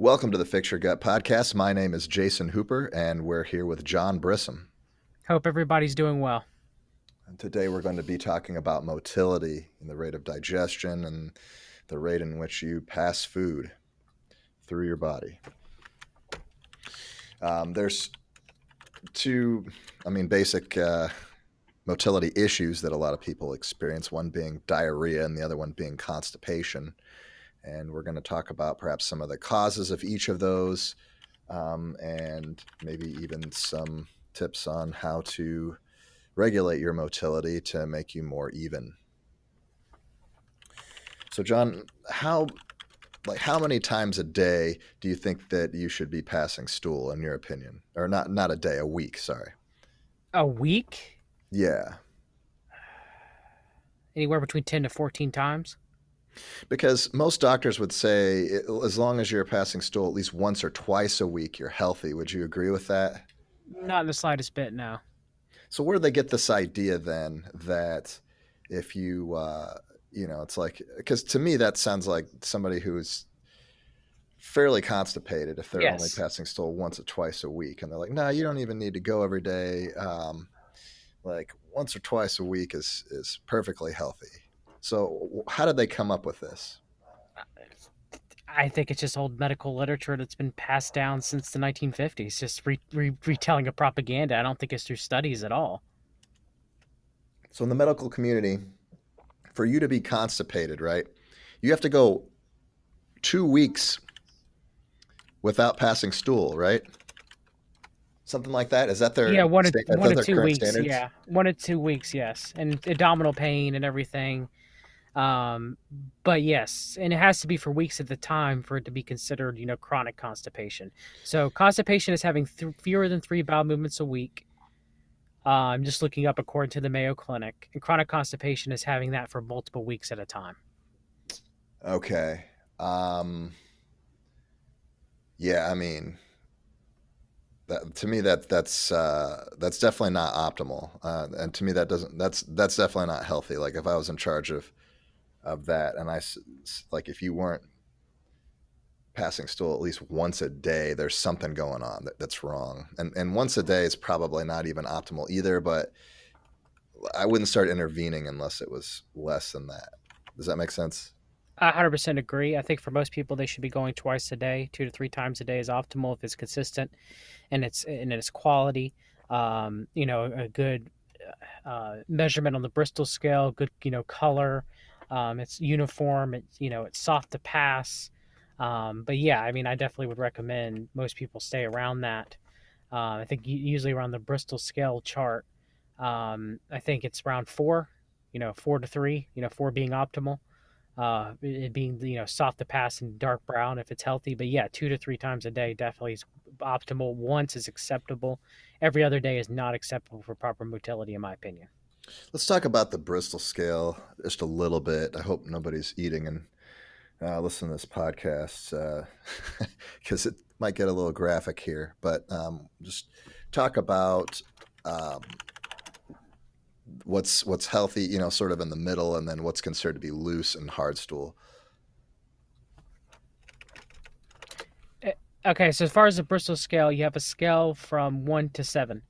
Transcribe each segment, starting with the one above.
Welcome to the Fix Your Gut podcast. My name is Jason Hooper, and we're here with John Brissom. Hope everybody's doing well. And today we're going to be talking about motility and the rate of digestion and the rate in which you pass food through your body. There's two, basic motility issues that a lot of people experience, one being diarrhea and the other one being constipation. And we're going to talk about perhaps some of the causes of each of those, and maybe even some tips on how to regulate your motility to make you more even. So, John, how many times a day do you think that you should be passing stool, in your opinion? Or not a day, a week, sorry. A week? Yeah. Anywhere between 10 to 14 times? Because most doctors would say as long as you're passing stool at least once or twice a week, you're healthy. Would you agree with that? Not in the slightest bit, no. So where do they get this idea then that if you, it's like, because to me that sounds like somebody who's fairly constipated if they're only Yes. passing stool once or twice a week, and they're like, no, you don't even need to go every day. Like once or twice a week is perfectly healthy. So how did they come up with this? I think it's just old medical literature that's been passed down since the 1950s, just retelling a propaganda. I don't think it's through studies at all. So in the medical community, for you to be constipated, right, you have to go 2 weeks without passing stool, right? Something like that. Is that Yeah, is one that to their two current weeks. standards? Yeah, 1 to 2 weeks. Yes, and abdominal pain and everything. Um, but yes, and it has to be for weeks at the time for it to be considered, chronic constipation. So constipation is having fewer than 3 bowel movements a week. I'm just looking up according to the Mayo Clinic, and chronic constipation is having that for multiple weeks at a time. Okay. Um, yeah, I mean, to me that's definitely not optimal, and to me that's definitely not healthy. Like if I was in charge of that, and like if you weren't passing stool at least once a day, there's something going on that's wrong. And once a day is probably not even optimal either, but I wouldn't start intervening unless it was less than that. Does that make sense? I 100% agree. I think for most people, they should be going twice a day, 2 to 3 times a day is optimal if it's consistent and it's quality. A good measurement on the Bristol scale, good color. It's uniform. It's soft to pass. But yeah, I mean, I definitely would recommend most people stay around that. I think usually around the Bristol scale chart, I think it's around four. 4 to 3. Four being optimal. It being soft to pass and dark brown if it's healthy. But yeah, 2 to 3 times a day definitely is optimal. Once is acceptable. Every other day is not acceptable for proper motility, in my opinion. Let's talk about the Bristol scale just a little bit. I hope nobody's eating and listen to this podcast because it might get a little graphic here. But just talk about um, what's healthy, sort of in the middle, and then what's considered to be loose and hard stool. Eh, Okay, so as far as the Bristol scale, you have a scale from 1 to 7.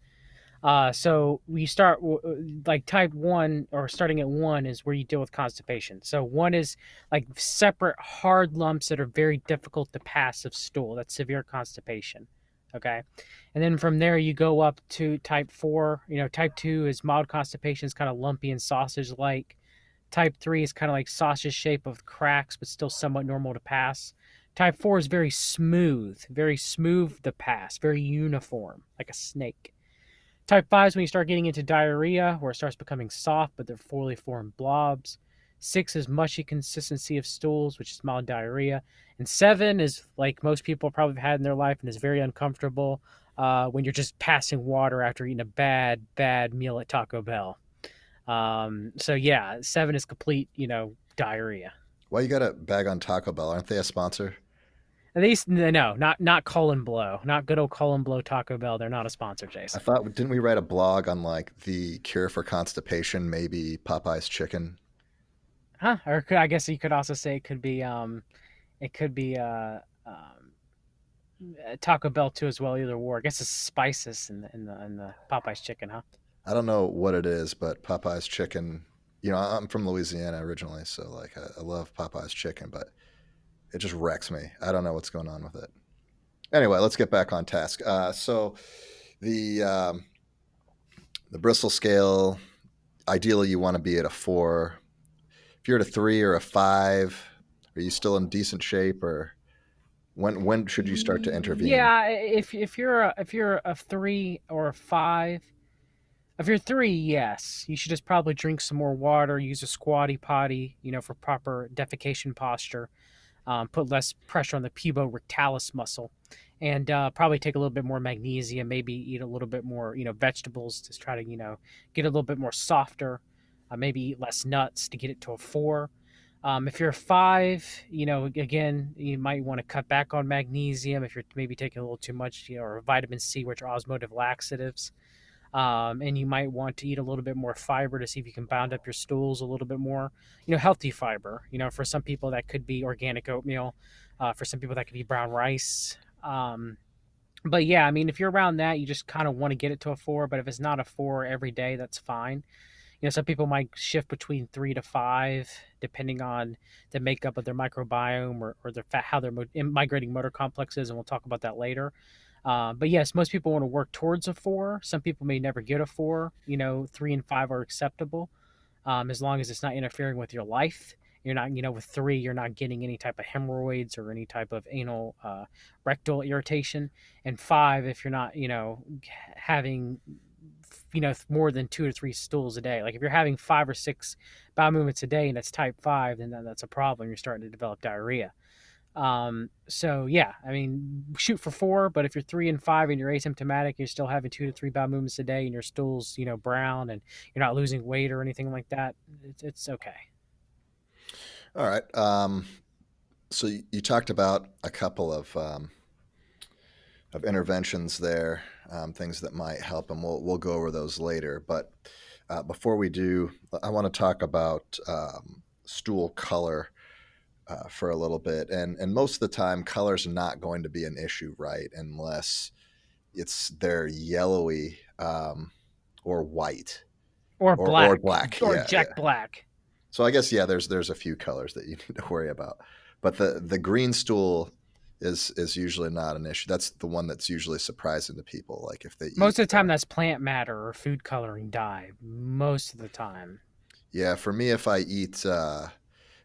So we start like type 1 or starting at 1 is where you deal with constipation. So 1 is like separate hard lumps that are very difficult to pass of stool. That's severe constipation. Okay. And then from there you go up to type 4. Type 2 is mild constipation, is kind of lumpy and sausage like. Type 3 is kind of like sausage shape with cracks, but still somewhat normal to pass. Type 4 is very smooth to pass, very uniform, like a snake. Type 5 is when you start getting into diarrhea, where it starts becoming soft, but they're fully formed blobs. 6 is mushy consistency of stools, which is mild diarrhea. And 7 is like most people probably have had in their life and is very uncomfortable when you're just passing water after eating a bad meal at Taco Bell. So yeah, 7 is complete, diarrhea. Why you got a bag on Taco Bell? Aren't they a sponsor? At least no, not Colin Blow, not good old Colin Blow Taco Bell. They're not a sponsor, I Jason. thought didn't we write a blog on like the cure for constipation? Maybe Popeye's chicken. Huh? Or I guess you could also say it could be Taco Bell too as well. Either war. I guess it's spices in the Popeyes chicken, huh? I don't know what it is, but Popeye's chicken. I'm from Louisiana originally, so like I love Popeye's chicken, but it just wrecks me. I don't know what's going on with it. Anyway, let's get back on task. So the um, the Bristol scale, ideally you want to be at a 4. If you're at a 3 or a 5, are you still in decent shape, or when should you start to intervene? Yeah, if you're a 3 or a 5, if you're 3, yes, you should just probably drink some more water, use a squatty potty, for proper defecation posture, put less pressure on the puborectalis muscle, and probably take a little bit more magnesium, maybe eat a little bit more, vegetables to try to, get a little bit more softer, maybe eat less nuts to get it to a 4. If you're a 5, again, you might want to cut back on magnesium if you're maybe taking a little too much, or vitamin C, which are osmotic laxatives. And you might want to eat a little bit more fiber to see if you can bound up your stools a little bit more. Healthy fiber. For some people that could be organic oatmeal. For some people that could be brown rice. But yeah, I mean, if you're around that, you just kind of want to get it to a 4. But if it's not a 4 every day, that's fine. Some people might shift between 3 to 5, depending on the makeup of their microbiome, or their fat, how their migrating motor complex is, and we'll talk about that later. But yes, most people want to work towards a 4. Some people may never get a 4. 3 and 5 are acceptable, as long as it's not interfering with your life. You're not, with 3, you're not getting any type of hemorrhoids or any type of anal, rectal irritation. And 5, if you're not, having, more than 2 to 3 stools a day. Like if you're having 5 or 6 bowel movements a day and it's type 5, then that's a problem. You're starting to develop diarrhea. So yeah, I mean, shoot for 4, but if you're 3 and 5 and you're asymptomatic, you're still having 2 to 3 bowel movements a day, and your stool's, brown, and you're not losing weight or anything like that. It's okay. All right. So you talked about a couple of interventions there, things that might help, and we'll go over those later. But before we do, I want to talk about stool color for a little bit, and most of the time, color's not going to be an issue, right? Unless they're yellowy or white Or or black, black. or Yeah, yeah. jet black. So I guess, yeah, there's a few colors that you need to worry about, but the green stool is usually not an issue. That's the one that's usually surprising to people. Like if they eat, Most of the time, that's plant matter or food coloring dye. Most of the time. yeah, for me, if I eat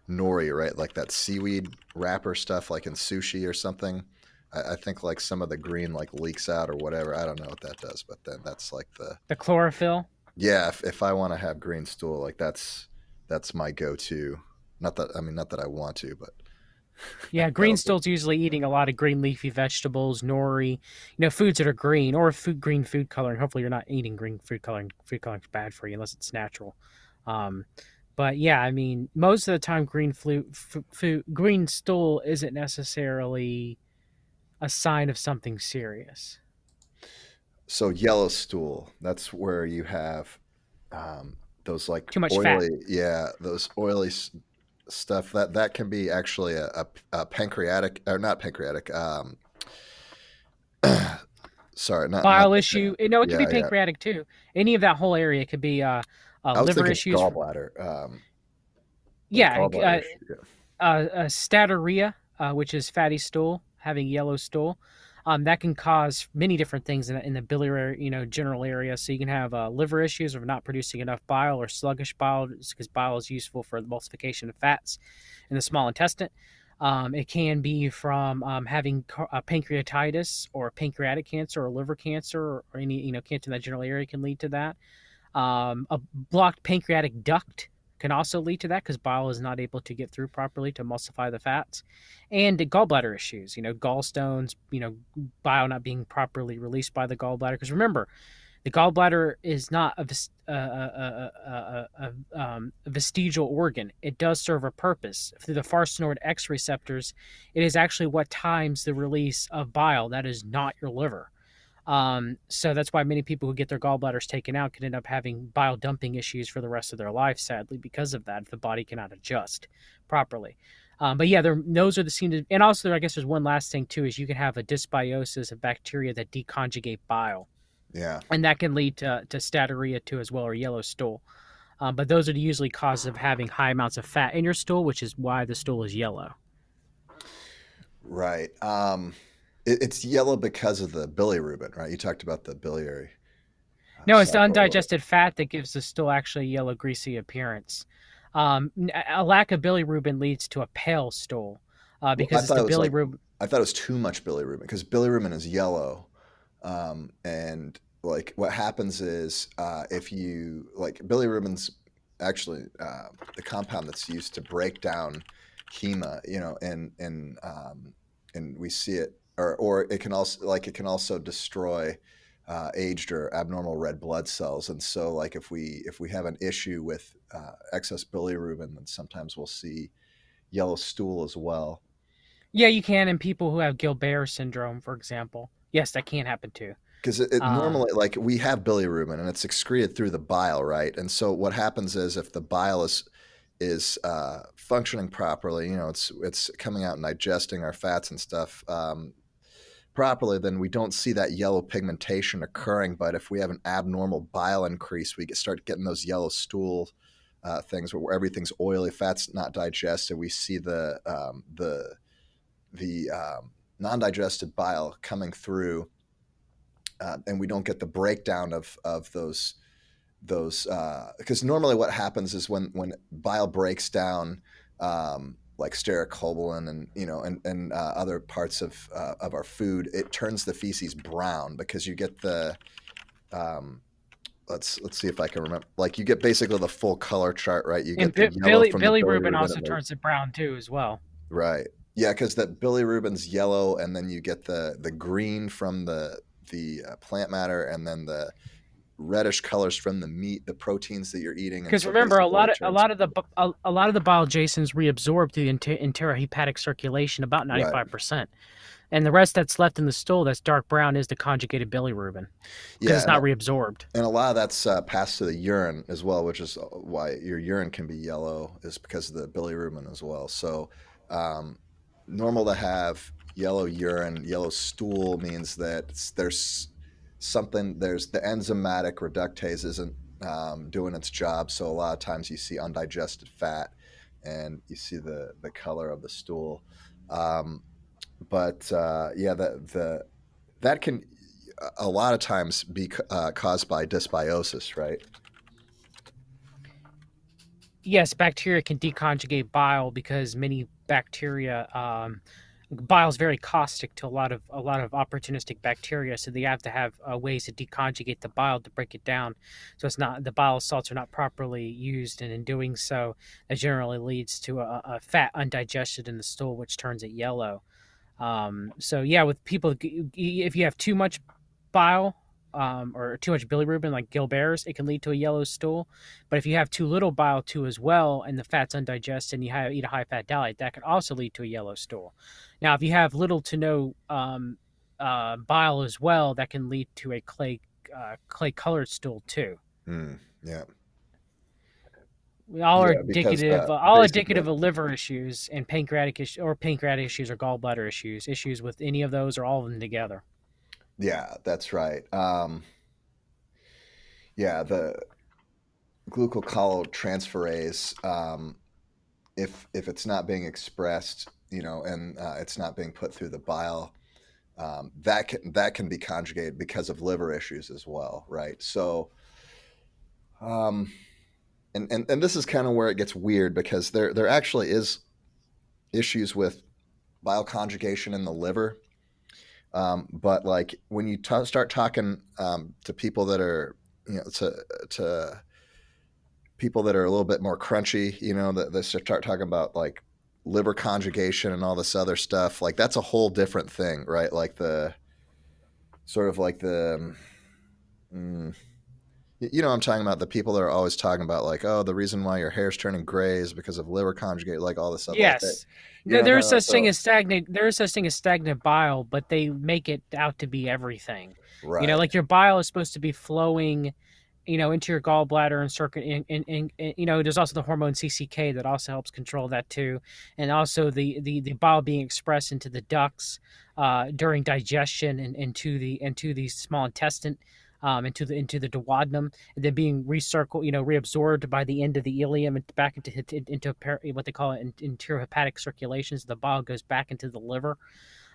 nori, right, like that seaweed wrapper stuff, like in sushi or something, I think like some of the green like leaks out or whatever. I don't know what that does, but then that's like the The chlorophyll. yeah. If I want to have green stool, like that's my go-to. Not that I want to, but Yeah, green that'll do. stool's usually eating a lot of green leafy vegetables, nori, foods that are green, or green food coloring. Hopefully, you're not eating green food coloring. Food coloring's bad for you unless it's natural. Um, but yeah, I mean, most of the time, green stool isn't necessarily a sign of something serious. So yellow stool, that's where you have those like Too much fat. oily, yeah, those oily stuff that can be actually a pancreatic or not pancreatic. Sorry, not Bile issue. pancreatic. No, it could be Yeah, yeah. pancreatic too. Any of that whole area could be I was liver thinking issues. gallbladder, like Yeah, gallbladder issue. Yeah. Statorrhea, which is fatty stool, having yellow stool. That can cause many different things in the biliary, general area. So you can have liver issues of not producing enough bile, or sluggish bile, because bile is useful for the emulsification of fats in the small intestine. It can be from having pancreatitis, or pancreatic cancer, or liver cancer, or any cancer in that general area can lead to that. A blocked pancreatic duct can also lead to that, because bile is not able to get through properly to emulsify the fats. And gallbladder issues, gallstones, bile not being properly released by the gallbladder. Because remember, the gallbladder is not a vestigial organ. It does serve a purpose. Through the far sigmoid X receptors, it is actually what times the release of bile. That is not your liver. So that's why many people who get their gallbladders taken out can end up having bile dumping issues for the rest of their life, sadly, because of that, if the body cannot adjust properly. But yeah, those are the seem to, and also I guess there's one last thing too is you can have a dysbiosis of bacteria that deconjugate bile, Yeah. and that can lead to diarrhea too as well, or yellow stool. But those are the usually causes of having high amounts of fat in your stool, which is why the stool is yellow. Right. It's yellow because of the bilirubin, right? You talked about the biliary No, it's the cycle a little bit. undigested fat that gives the stool actually a yellow, greasy appearance. A lack of bilirubin leads to a pale stool Well, because it's the bilirubin. I thought it was too much bilirubin because bilirubin is yellow, and like what happens is if you like bilirubin's actually the compound that's used to break down hema, and we see it, or it can also destroy aged or abnormal red blood cells, and so like if we have an issue with excess bilirubin, then sometimes we'll see yellow stool as well. Yeah, you can in people who have Gilbert syndrome, for example. Yes, that can happen too. Because it Um, normally, like, we have bilirubin and it's excreted through the bile, right? And so what happens is if the bile is functioning properly, it's coming out and digesting our fats and stuff properly, then we don't see that yellow pigmentation occurring. But if we have an abnormal bile increase, start getting those yellow stool things where everything's oily, fat's not digested. We see the non-digested bile coming through, and we don't get the breakdown of those because normally what happens is when bile breaks down, like stercobilin and other parts of our food, it turns the feces brown because you get the um, let's see if I can remember, like you get basically the full color chart, right? You and get the yellow from the bilirubin bilirubin also and the turns it brown too, as well. right. Yeah, because that bilirubin's yellow, and then you get the green from the plant matter, and then the reddish colors from the meat, the proteins that you're eating, and Because so remember, basically it a turns lot of the a lot of the bile jasons reabsorb through the enterohepatic circulation, about right. 95%, and the rest that's left in the stool that's dark brown is the conjugated bilirubin because Yeah, it's not reabsorbed. and a lot of that's passed to the urine as well, which is why your urine can be yellow, is because of the bilirubin as well. So, um, normal to have yellow urine. Yellow stool means that there's the enzymatic reductase isn't doing its job. So a lot of times you see undigested fat, and you see the color of the stool. Um, but yeah, the that can a lot of times be caused by dysbiosis, right? Yes, bacteria can deconjugate bile because many bacteria, bile is very caustic to a lot of opportunistic bacteria, so they have to have ways to deconjugate the bile to break it down. So it's not the bile salts are not properly used, and in doing so, that generally leads to a fat undigested in the stool, which turns it yellow. So yeah, with people, if you have too much bile or too much bilirubin, like Gilbert's, it can lead to a yellow stool. But if you have too little bile too as well, and the fat's undigested, and eat a high fat diet, that can also lead to a yellow stool. Now, if you have little to no bile as well, that can lead to a clay colored stool too. Yeah, All are yeah, because indicative, all basically, indicative of liver issues and pancreatic issues, or pancreatic issues, or gallbladder issues. Issues with any of those, or all of them together. yeah, that's right. Yeah, the glucocalyl if it's not being expressed, and it's not being put through the bile, that can be conjugated because of liver issues as well, right? So, um, and this is kind of where it gets weird because there actually is issues with bile conjugation in the liver. But like when you start talking to people that are, to people that are a little bit more crunchy, that start talking about like liver conjugation and all this other stuff, like that's a whole different thing, right? Like the sort of like the, mm, I'm talking about the people that are always talking about like, oh, the reason why your hair's turning gray is because of liver conjugate, like all this other, like that. Yes, You know what I'm there's talking about? such thing So as stagnant. There is such thing as stagnant bile, but they make it out to be everything. right, Like your bile is supposed to be flowing into your gallbladder and circuit. There's also the hormone CCK that also helps control that too, and also the bile being expressed into the ducts during digestion and into the small intestine. Into the duodenum, and then being recircled, reabsorbed by the end of the ileum and back into what they call it enterohepatic circulation. So the bile goes back into the liver.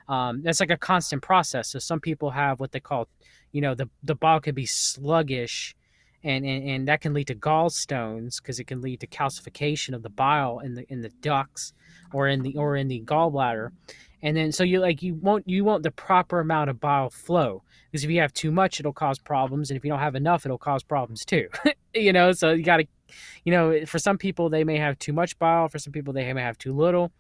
That's like a constant process. So some people have what they call, the bile can be sluggish, and that can lead to gallstones because it can lead to calcification of the bile in the ducts or in the gallbladder. And then so you want the proper amount of bile flow, because if you have too much it'll cause problems, and if you don't have enough it'll cause problems too. So you got to, for some people they may have too much bile, for some people they may have too little.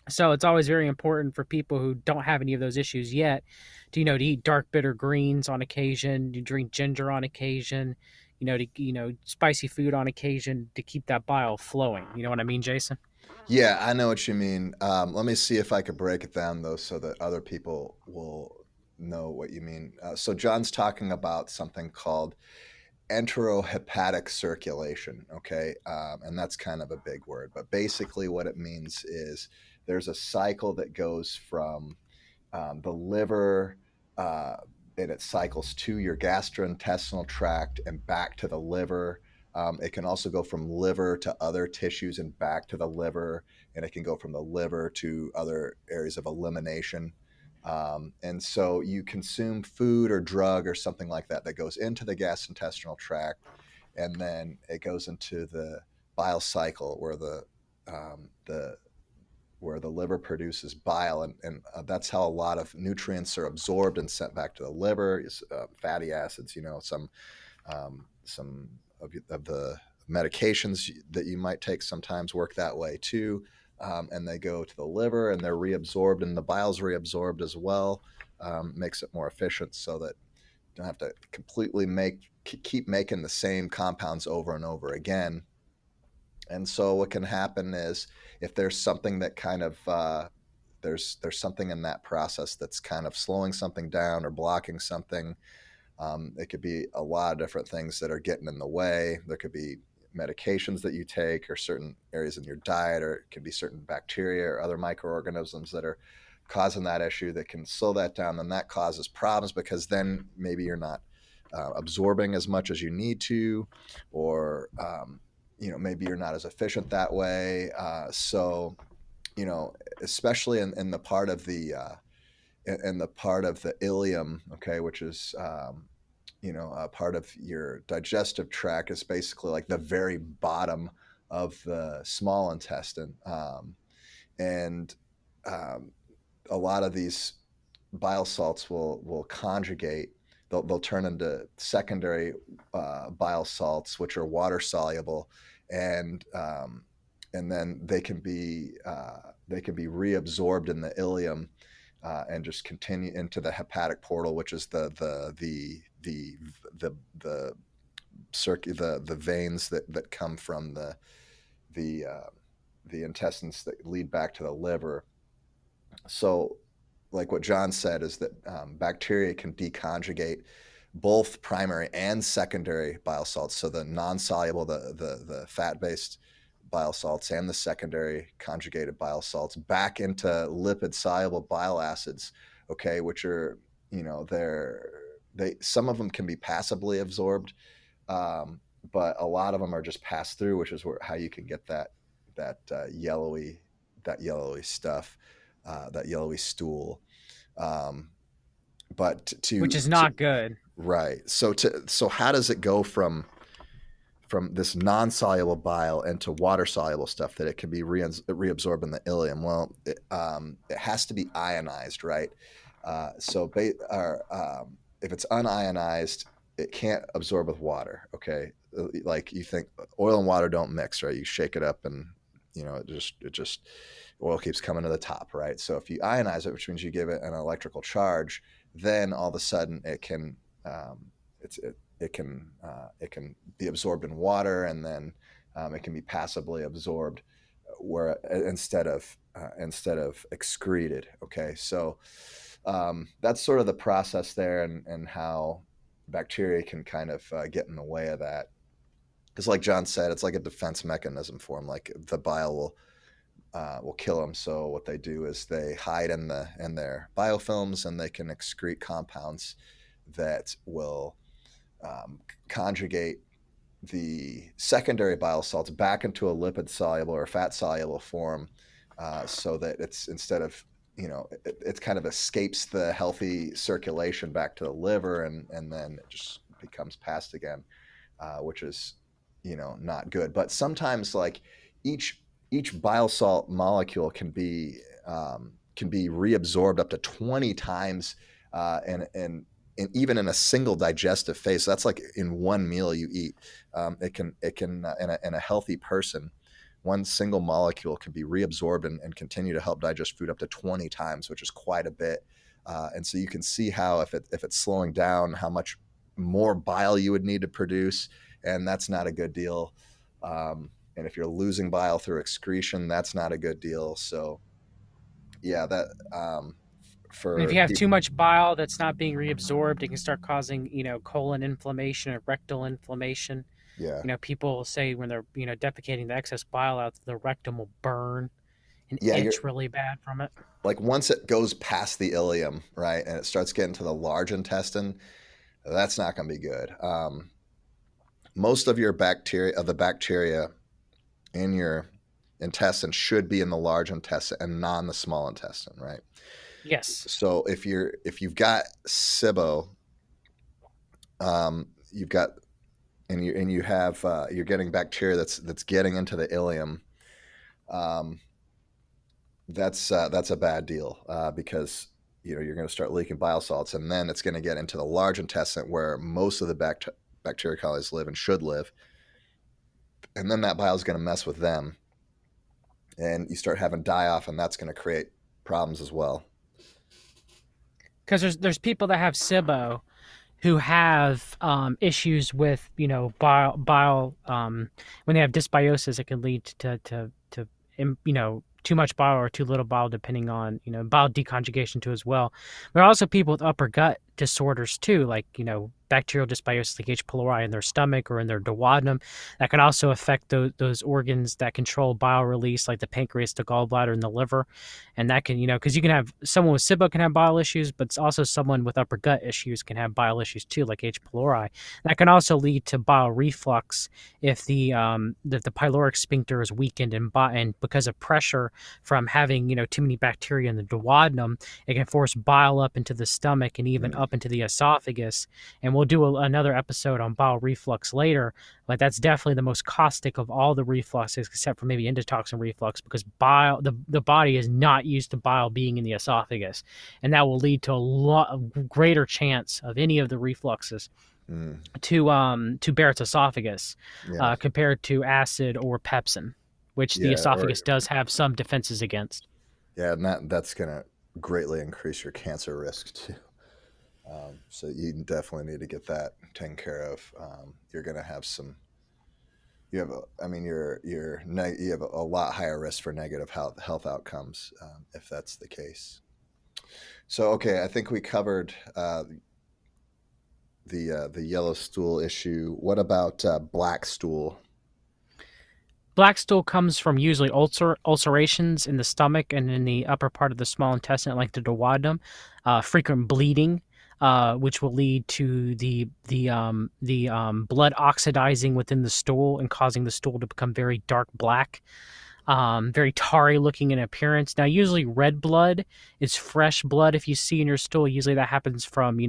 So it's always very important for people who don't have any of those issues yet to eat dark bitter greens on occasion, to drink ginger on occasion, spicy food on occasion to keep that bile flowing. You know what I mean, Jason? Yeah, I know what you mean. Let me see if I could break it down though, so that other people will know what you mean. So John's talking about something called enterohepatic circulation. Okay, and that's kind of a big word, but basically what it means is there's a cycle that goes from the liver, uh, and it cycles to your gastrointestinal tract and back to the liver. It can also go from liver to other tissues and back to the liver, and it can go from the liver to other areas of elimination. And so you consume food or drug or something like that that goes into the gastrointestinal tract, and then it goes into the bile cycle the where the liver produces bile, and that's how a lot of nutrients are absorbed and sent back to the liver. Fatty acids, some of the medications that you might take sometimes work that way too, and they go to the liver and they're reabsorbed, and the bile's reabsorbed as well. Makes it more efficient so that you don't have to completely keep making the same compounds over and over again. And so what can happen is if there's something that kind of there's something in that process that's kind of slowing something down or blocking something. It could be a lot of different things that are getting in the way. There could be medications that you take or certain areas in your diet, or it can be certain bacteria or other microorganisms that are causing that issue that can slow that down. Then that causes problems because then maybe you're not absorbing as much as you need to, or maybe you're not as efficient that way. So especially in the part of the part of the ileum, okay, which is part of your digestive tract, is basically like the very bottom of the small intestine, and um, a lot of these bile salts will conjugate. They'll turn into secondary bile salts, which are water soluble, and then they can be reabsorbed in the ileum, and just continue into the hepatic portal, which is the the veins that come from the the intestines that lead back to the liver. So, like what John said, is that bacteria can deconjugate both primary and secondary bile salts. So the non-soluble, the fat-based bile salts, and the secondary conjugated bile salts back into lipid-soluble bile acids. Okay, which are they some of them can be passively absorbed, but a lot of them are just passed through, which is how you can get that yellowy stuff, that yellowy stool. Um, but Which is to not good. right, so how does it go from this non-soluble bile into water-soluble stuff that it can be reabsorbed in the ileum? Well, it has to be ionized, right? If it's unionized, it can't absorb with water. Okay, like you think oil and water don't mix, right? You shake it up, and it just oil keeps coming to the top, right? So if you ionize it, which means you give it an electrical charge, then all of a sudden um, it can be absorbed in water, and then it can be passively absorbed, where instead of excreted. Okay, so that's sort of the process there, and how bacteria can kind of get in the way of that. Because, like John said, it's like a defense mechanism for them. Like the bile will kill them. So what they do is they hide in their biofilms, and they can excrete compounds that will conjugate the secondary bile salts back into a lipid soluble or fat soluble form, so that it's instead of it kind of escapes the healthy circulation back to the liver, and then it just becomes passed again, which is not good. But sometimes like each each bile salt molecule can be reabsorbed up to 20 times, and even in a single digestive phase. So that's like in one meal you eat. It can in a healthy person, one single molecule can be reabsorbed and continue to help digest food up to 20 times, which is quite a bit. And so you can see how if it's slowing down, how much more bile you would need to produce, and that's not a good deal. And if you're losing bile through excretion, that's not a good deal. So yeah, that And if for you have too people, much bile that's not being reabsorbed, it can start causing, colon inflammation or rectal inflammation. yeah, People say when they're, defecating the excess bile out, the rectum will burn and yeah, you're itch really bad from it. like once it goes past the ileum, right, and it starts getting to the large intestine, that's not going to be good. Most of the bacteria in your intestine should be in the large intestine and not in the small intestine, right? Yes. So if you've got SIBO, you've got and you have you're getting bacteria that's getting into the ileum. Um, that's a bad deal, because you're going to start leaking bile salts, and then it's going to get into the large intestine where most of the bacteria colonies live and should live, and then that bile is going to mess with them, and you start having die off, and that's going to create problems as well. Because there's people that have SIBO who have issues with bile when they have dysbiosis. It can lead to too much bile or too little bile, depending on bile deconjugation too as well. There are also people with upper gut disorders too, like bacterial dysbiosis like H. pylori in their stomach or in their duodenum. That can also affect those organs that control bile release, like the pancreas, the gallbladder, and the liver. And that can, because you can have someone with SIBO can have bile issues, but it's also someone with upper gut issues can have bile issues too, like H. pylori. That can also lead to bile reflux if the pyloric sphincter is weakened, and because of pressure from having too many bacteria in the duodenum, it can force bile up into the stomach and even Mm, up into the esophagus. And we'll do another episode on bile reflux later, but that's definitely the most caustic of all the refluxes, except for maybe endotoxin reflux, because bile the body is not used to bile being in the esophagus, and that will lead to a lot of greater chance of any of the refluxes mm, to Barrett's esophagus, yeah, compared to acid or pepsin, which the yeah, or esophagus does have some defenses against. yeah, and that's going to greatly increase your cancer risk too. So you definitely need to get that taken care of. You're going to have some. You have, I mean, you have a lot higher risk for negative health outcomes, if that's the case. So okay, I think we covered the yellow stool issue. What about black stool? Black stool comes from usually ulcerations in the stomach and in the upper part of the small intestine, like the duodenum, frequent bleeding, which will lead to the blood oxidizing within the stool and causing the stool to become very dark black, very tarry looking in appearance. Now, usually red blood is fresh blood. If you see in your stool, usually that happens from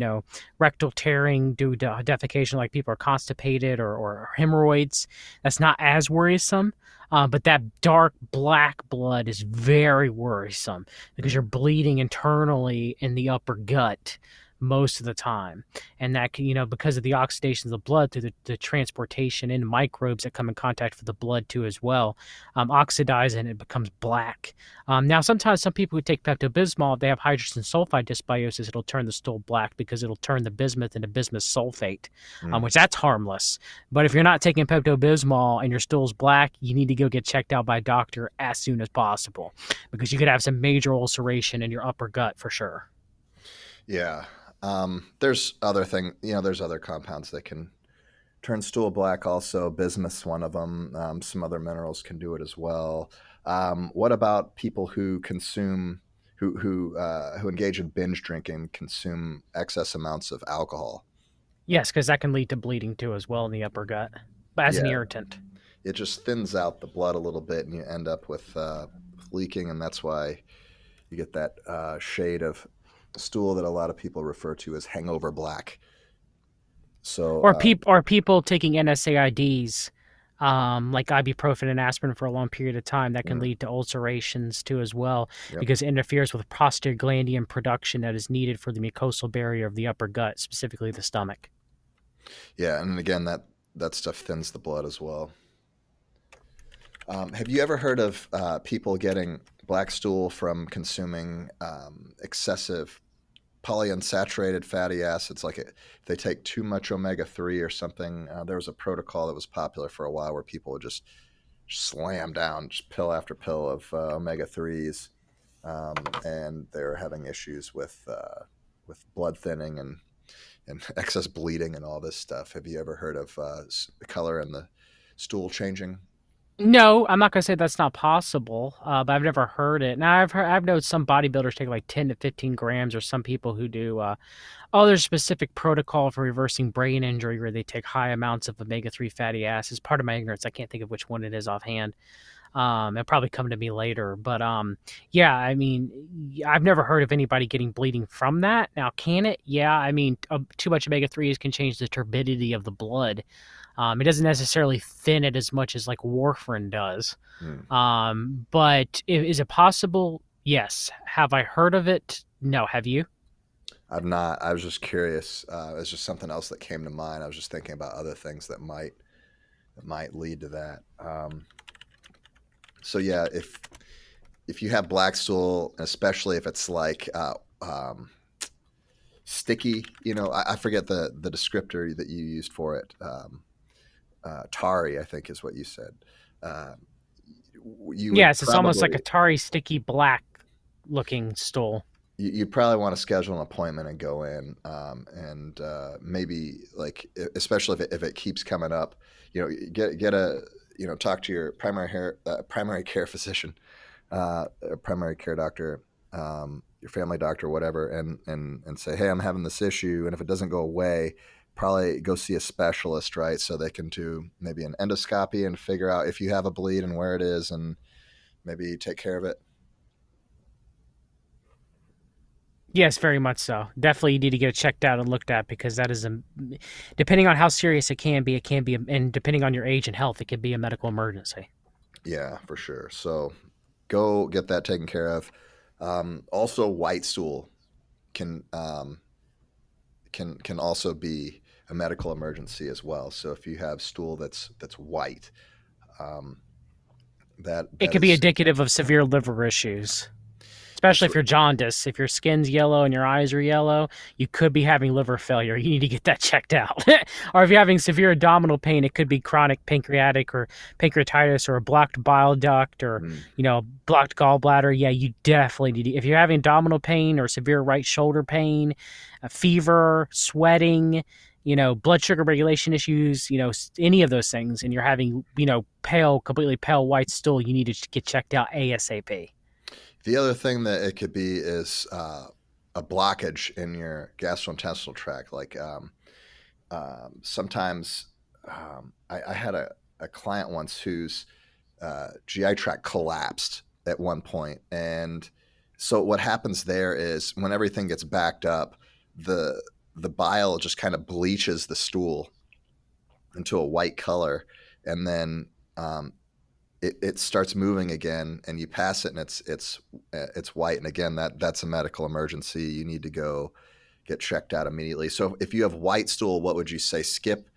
rectal tearing due to defecation, like people are constipated, or hemorrhoids. That's not as worrisome. But that dark black blood is very worrisome because you're Mm, bleeding internally in the upper gut most of the time, and that can, because of the oxidation of the blood through the transportation and microbes that come in contact with the blood too as well, oxidize, and it becomes black. Now, sometimes some people who take Pepto Bismol, if they have hydrogen sulfide dysbiosis, it'll turn the stool black because it'll turn the bismuth into bismuth sulfate, mm. which that's harmless. But if you're not taking Pepto Bismol and your stool's black, you need to go get checked out by a doctor as soon as possible because you could have some major ulceration in your upper gut for sure. Yeah. There's other there's other compounds that can turn stool black. Also, bismuth's one of them. Some other minerals can do it as well. What about people who consume, who engage in binge drinking, consume excess amounts of alcohol? Yes, because that can lead to bleeding too as well in the upper gut, but as an Yeah, irritant. it just thins out the blood a little bit, and you end up with leaking, and that's why you get that shade of stool that a lot of people refer to as hangover black. So Or people taking NSAIDs, like ibuprofen and aspirin for a long period of time, that can mm, lead to ulcerations too as well, yep, because it interferes with prostaglandin production that is needed for the mucosal barrier of the upper gut, specifically the stomach. yeah, and again that stuff thins the blood as well. Have you ever heard of people getting black stool from consuming excessive polyunsaturated fatty acids? Like if they take too much omega 3 or something. There was a protocol that was popular for a while where people would just slam down just pill after pill of omega 3s, and they're having issues with blood thinning and excess bleeding and all this stuff. Have you ever heard of the color and the stool changing? No, I'm not gonna say that's not possible, but I've never heard it. Now I've known some bodybuilders take like 10 to 15 grams, or some people who do. There's a specific protocol for reversing brain injury where they take high amounts of omega 3 fatty acids. Part of my ignorance, I can't think of which one it is offhand. It'll probably come to me later, but yeah, I mean, I've never heard of anybody getting bleeding from that. Now, can it? Yeah, I mean, too much omega 3s can change the turbidity of the blood. It doesn't necessarily thin it as much as like warfarin does. Hmm. But is it possible? Yes. Have I heard of it? No. Have you? I've not. I was just curious. It's just something else that came to mind. I was just thinking about other things that might lead to that. So yeah, if you have black stool, especially if it's like sticky, I forget the descriptor that you used for it. Tarry, I think, is what you said. Uh, you would Yes, it's almost like probably a tarry, sticky black looking stool. you'd probably want to schedule an appointment and go in, and maybe like especially if it keeps coming up, get a talk to your primary care physician, primary care doctor, your family doctor, whatever, and say, hey, I'm having this issue, and if it doesn't go away, probably go see a specialist, right? So they can do maybe an endoscopy and figure out if you have a bleed and where it is, and maybe take care of it. Yes, very much so. Definitely, you need to get it checked out and looked at, because that is a, depending on how serious it can be, and depending on your age and health, it could be a medical emergency. Yeah, for sure. So go get that taken care of. Also, white stool can can also be a medical emergency as well. So if you have stool that's white, um, that It that could be is indicative of severe liver issues, especially it's if you're jaundiced. If your skin's yellow and your eyes are yellow, you could be having liver failure. You need to get that checked out. Or if you're having severe abdominal pain, it could be chronic pancreatic or pancreatitis, or a blocked bile duct, or mm, blocked gallbladder. Yeah, you definitely need to, if you're having abdominal pain or severe right shoulder pain, fever, sweating, blood sugar regulation issues, any of those things, and you're having, pale, completely pale white stool, you need to get checked out ASAP. the other thing that it could be is a blockage in your gastrointestinal tract. Like sometimes I had a client once whose GI tract collapsed at one point, and so what happens there is when everything gets backed up, the the bile just kind of bleaches the stool into a white color, and then it starts moving again, and you pass it, and it's white, and again that's a medical emergency. You need to go get checked out immediately. So if you have white stool, what would you say? Skip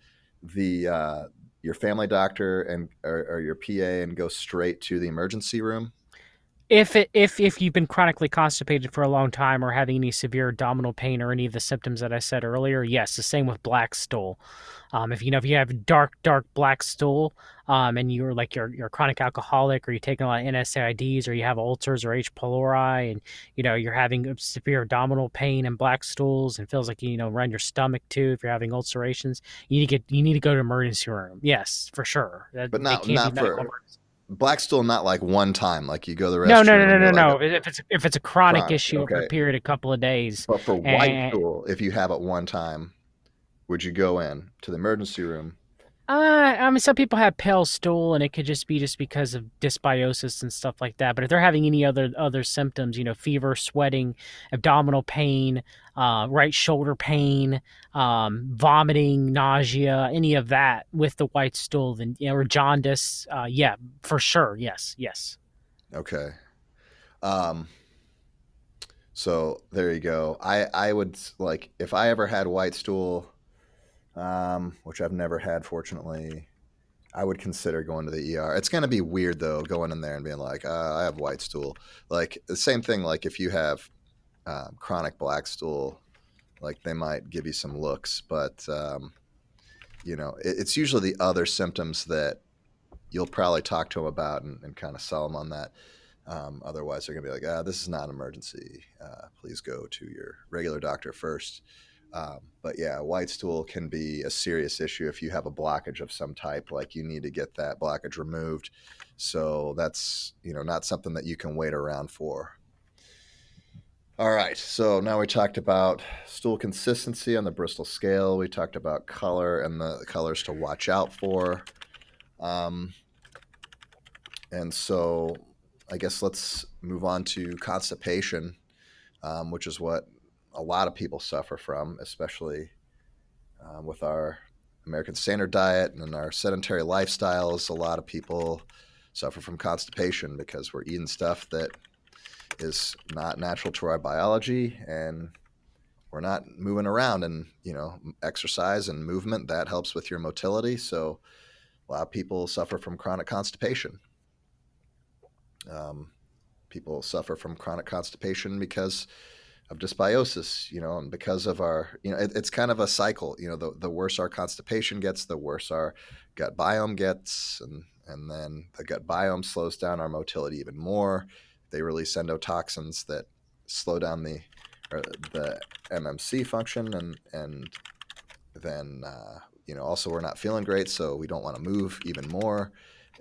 the your family doctor or your PA and go straight to the emergency room. If you've been chronically constipated for a long time or having any severe abdominal pain or any of the symptoms that I said earlier, yes, the same with black stool. If you have dark black stool, and you're like you're a chronic alcoholic, or you're taking a lot of NSAIDs, or you have ulcers or H. pylori, and you're having severe abdominal pain and black stools, and feels like around your stomach too. If you're having ulcerations, you need to go to emergency room. Yes, for sure. But They not can't be not medical for emergency. black stool, not like one time, like you go to the No, no, no, restroom no, and you're no, like a no. If it's a chronic chronic. issue over a Okay. period of a couple of days, But for white and stool, if you have it one time, would you go in to the emergency room? I mean, some people have pale stool, and it could just be because of dysbiosis and stuff like that. But if they're having any other symptoms, fever, sweating, abdominal pain, right shoulder pain, vomiting, nausea, any of that with the white stool, then or jaundice, yeah, for sure, yes, yes. Okay. Um, so there you go. I would like if I ever had white stool, which I've never had, fortunately. I would consider going to the ER. It's going to be weird though, going in there and being like, I have white stool. Like the same thing. Like if you have chronic black stool, like they might give you some looks, but it's usually the other symptoms that you'll probably talk to them about and kind of sell them on that. Otherwise, they're going to be like, this is not an emergency. Please go to your regular doctor first. But yeah, white stool can be a serious issue if you have a blockage of some type. Like you need to get that blockage removed. So that's not something that you can wait around for. All right. So now we talked about stool consistency on the Bristol scale. We talked about color and the colors to watch out for. Um, and so I guess let's move on to constipation, which is what a lot of people suffer from, especially with our American Standard Diet and our sedentary lifestyles. A lot of people suffer from constipation because we're eating stuff that is not natural to our biology, and we're not moving around. And exercise and movement that helps with your motility. So a lot of people suffer from chronic constipation. Um, People suffer from chronic constipation because of dysbiosis, and because of our, it's kind of a cycle. The worse our constipation gets, the worse our gut biome gets, and then the gut biome slows down our motility even more. They release endotoxins that slow down the MMC function, and then also we're not feeling great, so we don't want to move even more,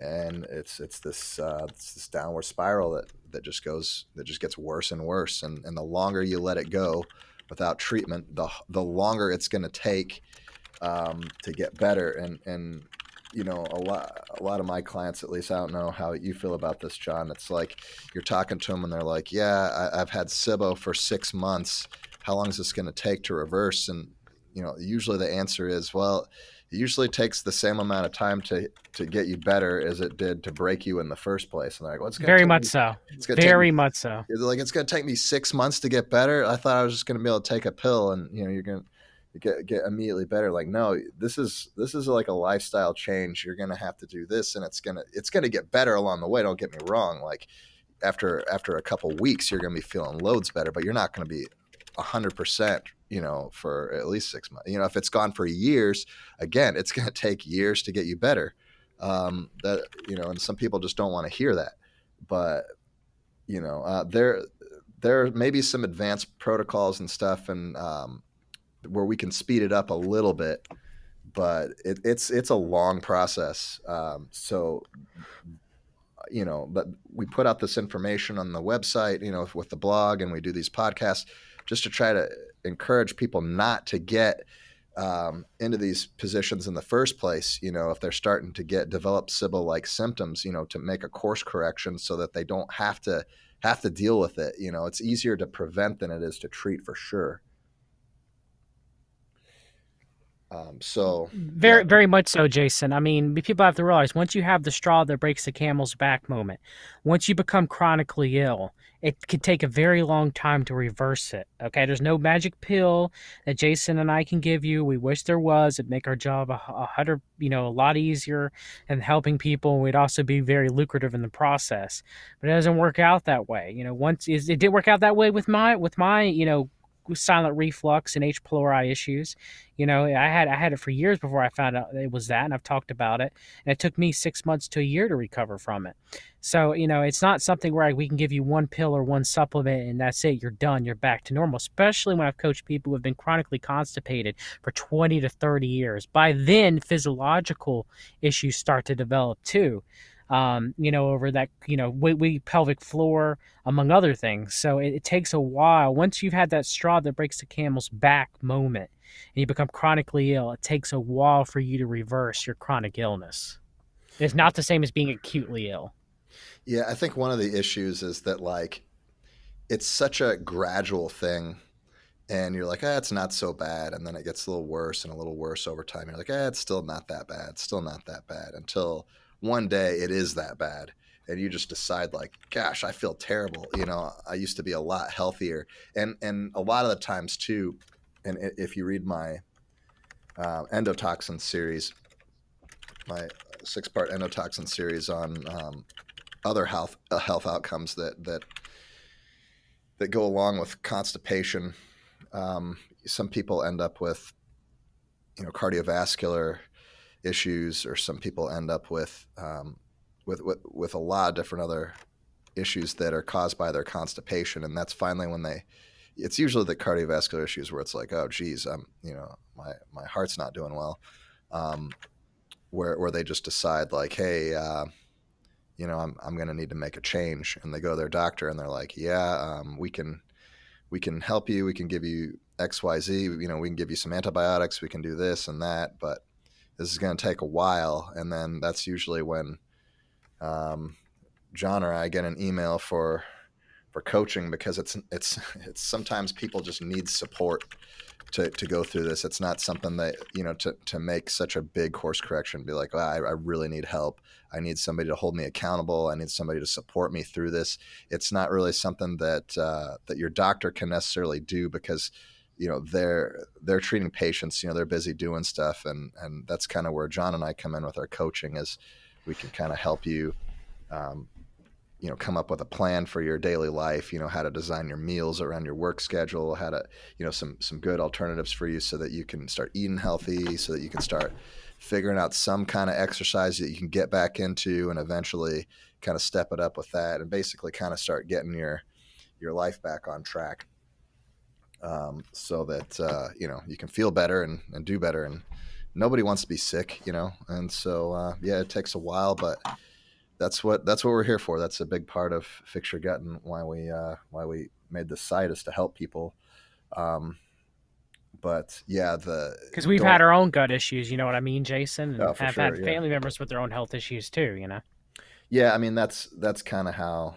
and it's this downward spiral that just gets worse and worse, and the longer you let it go without treatment, the longer it's going to take to get better. And a lot of my clients, at least, I don't know how you feel about this, John. It's like you're talking to them and they're like, yeah, I've had SIBO for 6 months. How long is this going to take to reverse? And usually the answer is, well, it usually takes the same amount of time to get you better as it did to break you in the first place. And they're like, well, Very much so. it's going to take me Very much so. it's going to take me 6 months to get better. I thought I was just going to be able to take a pill and you're going to get immediately better. Like, no, this is like a lifestyle change. You're going to have to do this, and it's going to get better along the way. Don't get me wrong. Like after a couple weeks, you're going to be feeling loads better, but you're not going to be 100%, for at least 6 months. If it's gone for years, again, it's going to take years to get you better. And some people just don't want to hear that. But there may be some advanced protocols and stuff, and where we can speed it up a little bit, but it's a long process. But we put out this information on the website, with the blog, and we do these podcasts just to try to encourage people not to get into these positions in the first place. If they're starting to develop SIBO-like symptoms, to make a course correction so that they don't have to deal with it. It's easier to prevent than it is to treat, for sure. So yeah, Very, very much so, Jason. I mean, people have to realize once you have the straw that breaks the camel's back moment, once you become chronically ill, it could take a very long time to reverse it. Okay, there's no magic pill that Jason and I can give you. We wish there was. It'd make our job a hundred, a lot easier and helping people. We'd also be very lucrative in the process. But it doesn't work out that way. It did work out that way with my silent reflux and H. pylori issues. I had it for years before I found out it was that, and I've talked about it. And it took me 6 months to a year to recover from it. So it's not something where we can give you one pill or one supplement and that's it. You're done. You're back to normal. Especially when I've coached people who have been chronically constipated for 20 to 30 years. By then, physiological issues start to develop too. Over that, we pelvic floor, among other things. So it takes a while. Once you've had that straw that breaks the camel's back moment, and you become chronically ill, it takes a while for you to reverse your chronic illness. It's not the same as being acutely ill. yeah, I think one of the issues is that like it's such a gradual thing, and you're like, it's not so bad, and then it gets a little worse and a little worse over time. You're like, it's still not that bad, still not that bad, until one day it is that bad, and you just decide like, gosh, I feel terrible. I used to be a lot healthier, and a lot of the times too. And if you read my endotoxin series, my 6-part endotoxin series on other health outcomes that go along with constipation. Some people end up with cardiovascular issues, or some people end up with a lot of different other issues that are caused by their constipation, and that's finally when it's usually the cardiovascular issues where it's like, oh geez, my heart's not doing well, where they just decide like, hey, I'm going to need to make a change, and they go to their doctor and they're like, yeah, we can help you, we can give you XYZ, we can give you some antibiotics, we can do this and that, but this is going to take a while. And then that's usually when um, John or I get an email for coaching, because it's sometimes people just need support to go through this. It's not something that, to make such a big course correction, be like, I really need help. I need somebody to hold me accountable. I need somebody to support me through this. It's not really something that your doctor can necessarily do, because they're treating patients. They're busy doing stuff, and that's kind of where John and I come in with our coaching. Is we can kind of help you um, come up with a plan for your daily life, how to design your meals around your work schedule, how to, some good alternatives for you, so that you can start eating healthy, so that you can start figuring out some kind of exercise that you can get back into, and eventually kind of step it up with that, and basically kind of start getting your life back on track, so that you can feel better and do better. And nobody wants to be sick, and so yeah, it takes a while, but that's what we're here for. That's a big part of Fix Your Gut, and why we made this site, is to help people. Um, but yeah, the Because we've don't. had our own gut issues, you know what I mean, Jason, and Oh, for have sure. had Yeah, family members with their own health issues too. yeah. I mean, that's kind of how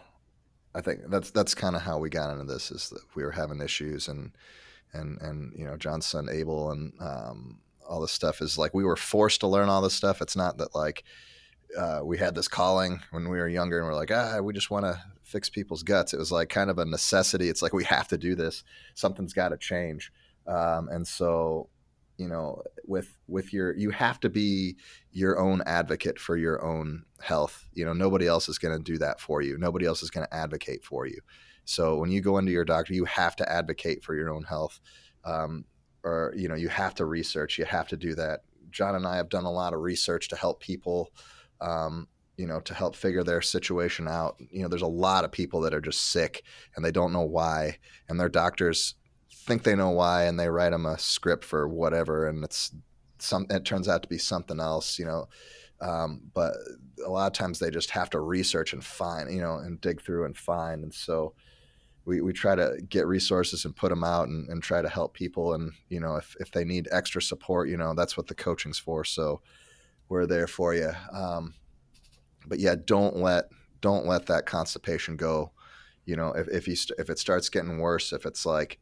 I think that's kind of how we got into this, is that we were having issues, and John's son Abel, and all this stuff is like we were forced to learn all this stuff. It's not that like we had this calling when we were younger, and we're like, we just want to fix people's guts. It was like kind of a necessity. It's like, we have to do this. Something's got to change. And so, you have to be your own advocate for your own health. Nobody else is going to do that for you. Nobody else is going to advocate for you. So when you go into your doctor, you have to advocate for your own health. Or, you have to research, you have to do that. John and I have done a lot of research to help people, to help figure their situation out. There's a lot of people that are just sick and they don't know why, and their doctors think they know why, and they write them a script for whatever, and it turns out to be something else. But a lot of times they just have to research and find, and dig through and find. And so we try to get resources and put them out, and try to help people. And, if they need extra support, that's what the coaching's for. So we're there for you. But yeah, don't let that constipation go. If it starts getting worse, if it's like,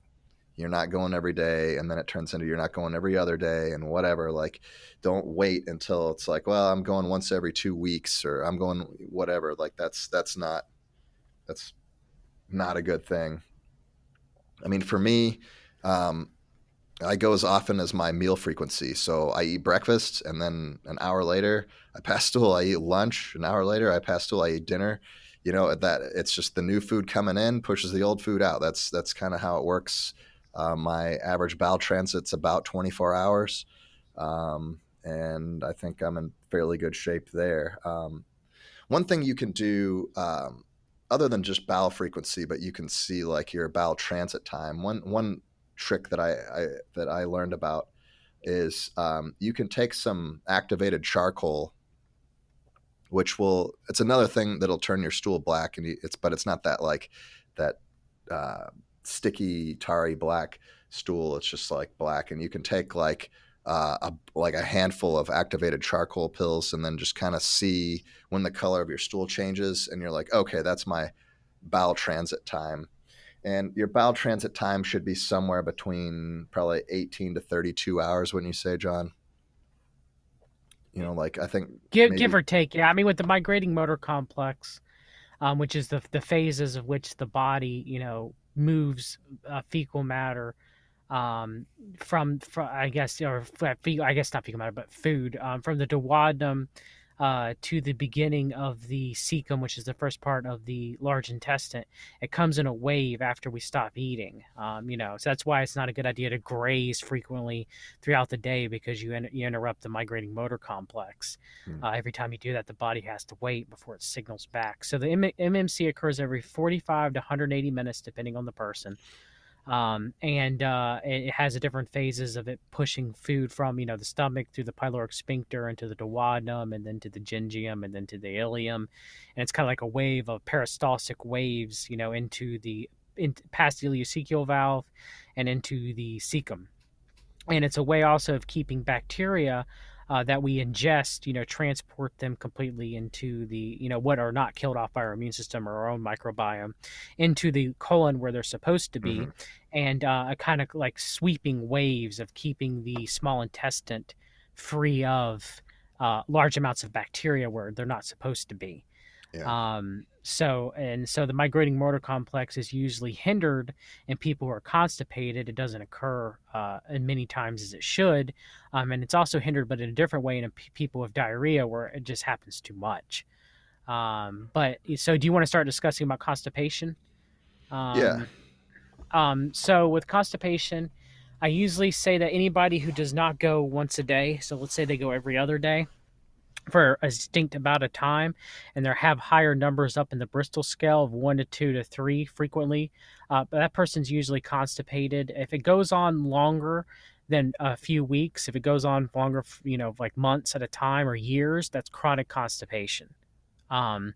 you're not going every day, and then it turns into you're not going every other day and whatever. Like, don't wait until it's like, well, I'm going once every 2 weeks or I'm going whatever. Like that's not a good thing. I mean, for me, um, I go as often as my meal frequency. So I eat breakfast, and then an hour later I pass stool. I eat lunch. An hour later I pass stool. I eat dinner. That it's just the new food coming in pushes the old food out. That's kind of how it works. My average bowel transit's about 24 hours, and I think I'm in fairly good shape there. One thing you can do, other than just bowel frequency, but you can see like your bowel transit time. One trick that I learned about is, you can take some activated charcoal, which will it's another thing that'll turn your stool black, and it's not that like that uh, sticky tarry black stool. It's just like black, and you can take like a handful of activated charcoal pills, and then just kind of see when the color of your stool changes, and you're like, okay, that's my bowel transit time. And your bowel transit time should be somewhere between probably 18 to 32 hours, when you say, John. Like I think Give maybe. or take, yeah. I mean, with the migrating motor complex, which is the phases of which the body, moves fecal matter from I guess, or I guess not fecal matter, but food, from the duodenum to the beginning of the cecum, which is the first part of the large intestine. It comes in a wave after we stop eating. So that's why it's not a good idea to graze frequently throughout the day, because you interrupt the migrating motor complex. Hmm, Every time you do that, the body has to wait before it signals back. So the MMC occurs every 45 to 180 minutes, depending on the person. And it has a different phases of it pushing food from the stomach through the pyloric sphincter into the duodenum, and then to the gingium, and then to the ileum, and it's kind of like a wave of peristaltic waves, past the ileocecal valve and into the cecum. And it's a way also of keeping bacteria that we ingest, transport them completely into the, what are not killed off by our immune system or our own microbiome, into the colon where they're supposed to be, hmm, and a kind of like sweeping waves of keeping the small intestine free of large amounts of bacteria where they're not supposed to be. yeah, So the migrating motor complex is usually hindered in people who are constipated. It doesn't occur as many times as it should, and it's also hindered, but in a different way, in people with diarrhea, where it just happens too much. But so, do you want to start discussing about constipation? yeah, Um, so with constipation, I usually say that anybody who does not go once a day, so let's say they go every other day, for a distinct amount of time, and they have higher numbers up in the Bristol scale of 1 to 2 to 3 frequently, but that person's usually constipated. If it goes on longer than a few weeks, if it goes on longer, like months at a time or years, that's chronic constipation. Um,